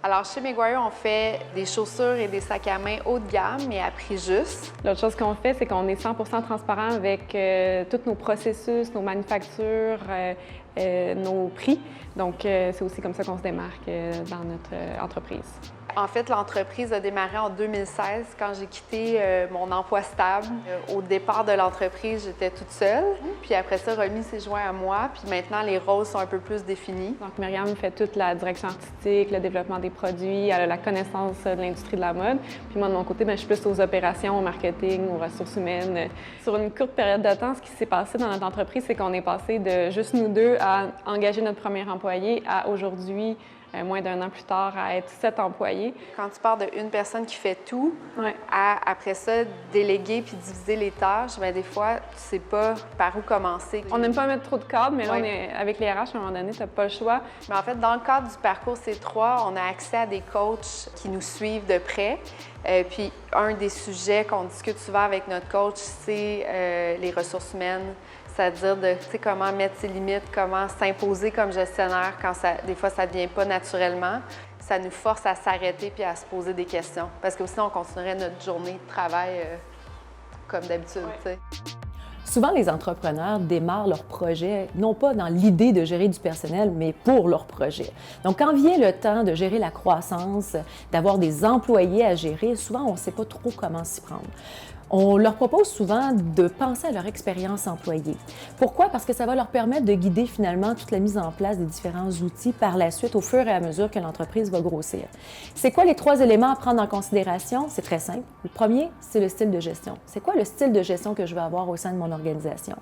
Alors, chez McGuire, on fait des chaussures et des sacs à main haut de gamme, mais à prix juste. L'autre chose qu'on fait, c'est qu'on est 100% transparent avec tous nos processus, nos manufactures, nos prix. Donc, c'est aussi comme ça qu'on se démarque dans notre entreprise. En fait, l'entreprise a démarré en 2016 quand j'ai quitté mon emploi stable. Au départ de l'entreprise, j'étais toute seule. Puis après ça, Romy s'est joint à moi. Puis maintenant, les rôles sont un peu plus définis. Donc, Myriam fait toute la direction artistique, le développement des produits, elle a la connaissance de l'industrie de la mode. Puis moi, de mon côté, je suis plus aux opérations, au marketing, aux ressources humaines. Sur une courte période de temps, ce qui s'est passé dans notre entreprise, c'est qu'on est passé de juste nous deux à engager notre premier employé à aujourd'hui, moins d'un an plus tard, à être 7 employés. Quand tu pars d'une personne qui fait tout, Ouais. à, après ça, déléguer puis diviser les tâches, bien, des fois, tu sais pas par où commencer. On n'aime pas mettre trop de cadres, mais là, Ouais. avec les RH, à un moment donné, tu n'as pas le choix. Mais en fait, dans le cadre du parcours C3, on a accès à des coachs qui nous suivent de près. Puis un des sujets qu'on discute souvent avec notre coach, c'est les ressources humaines. C'est-à-dire de comment mettre ses limites, comment s'imposer comme gestionnaire quand des fois ça ne vient pas naturellement. Ça nous force à s'arrêter puis à se poser des questions. Parce que sinon, on continuerait notre journée de travail comme d'habitude. Ouais. Souvent, les entrepreneurs démarrent leur projet, non pas dans l'idée de gérer du personnel, mais pour leur projet. Donc, quand vient le temps de gérer la croissance, d'avoir des employés à gérer, souvent, on ne sait pas trop comment s'y prendre. On leur propose souvent de penser à leur expérience employée. Pourquoi? Parce que ça va leur permettre de guider finalement toute la mise en place des différents outils par la suite au fur et à mesure que l'entreprise va grossir. C'est quoi les 3 éléments à prendre en considération? C'est très simple. Le premier, c'est le style de gestion. C'est quoi le style de gestion que je vais avoir au sein de mon organisation?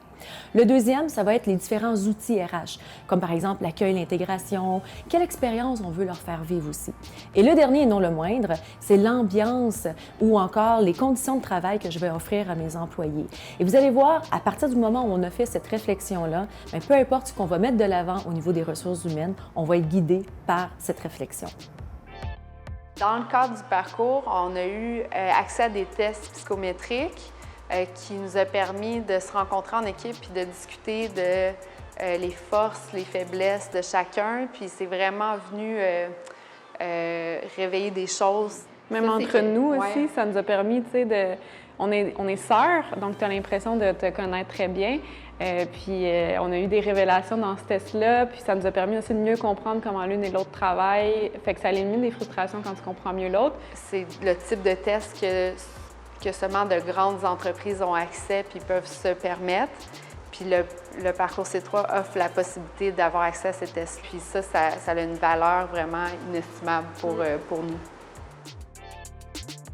Le deuxième, ça va être les différents outils RH, comme par exemple l'accueil, l'intégration, quelle expérience on veut leur faire vivre aussi. Et le dernier, et non le moindre, c'est l'ambiance ou encore les conditions de travail que je vais offrir à mes employés. Et vous allez voir, à partir du moment où on a fait cette réflexion-là, peu importe ce qu'on va mettre de l'avant au niveau des ressources humaines, on va être guidé par cette réflexion. Dans le cadre du parcours, on a eu accès à des tests psychométriques qui nous a permis de se rencontrer en équipe puis de discuter de les forces, les faiblesses de chacun. Puis c'est vraiment venu réveiller des choses. Même entre nous aussi, ça nous a permis, tu sais, de... On est sœurs, donc tu as l'impression de te connaître très bien. Puis on a eu des révélations dans ce test-là, puis ça nous a permis aussi de mieux comprendre comment l'une et l'autre travaillent. Fait que ça élimine des frustrations quand tu comprends mieux l'autre. C'est le type de test que seulement de grandes entreprises ont accès puis peuvent se permettre. Puis le parcours C3 offre la possibilité d'avoir accès à ces tests. Puis ça a une valeur vraiment inestimable pour nous.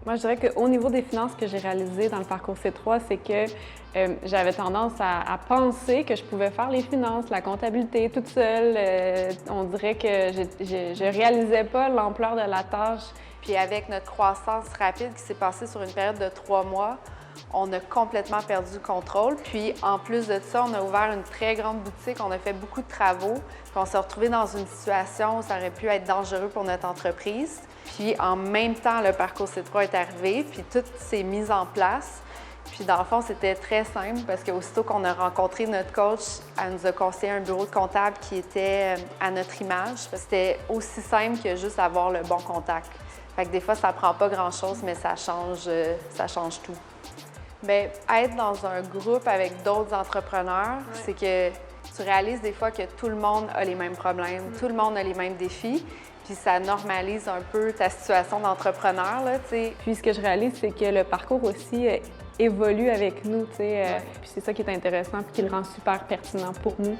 Moi, je dirais qu'au niveau des finances que j'ai réalisées dans le parcours C3, c'est que j'avais tendance à penser que je pouvais faire les finances, la comptabilité toute seule. On dirait que je réalisais pas l'ampleur de la tâche. Puis avec notre croissance rapide qui s'est passée sur une période de 3 mois, on a complètement perdu le contrôle. Puis en plus de ça, on a ouvert une très grande boutique, on a fait beaucoup de travaux. Puis on s'est retrouvés dans une situation où ça aurait pu être dangereux pour notre entreprise. Puis en même temps, le parcours C3 est arrivé, puis tout s'est mis en place. Puis dans le fond, c'était très simple parce qu'aussitôt qu'on a rencontré notre coach, elle nous a conseillé un bureau de comptable qui était à notre image. C'était aussi simple que juste avoir le bon contact. Fait que des fois, ça prend pas grand-chose, mais ça change tout. Bien, être dans un groupe avec d'autres entrepreneurs, c'est que tu réalises des fois que tout le monde a les mêmes problèmes, tout le monde a les mêmes défis. Puis ça normalise un peu ta situation d'entrepreneur, là, tu sais. Puis ce que je réalise, c'est que le parcours aussi évolue avec nous, tu sais. Puis c'est ça qui est intéressant puis qui le rend super pertinent pour nous.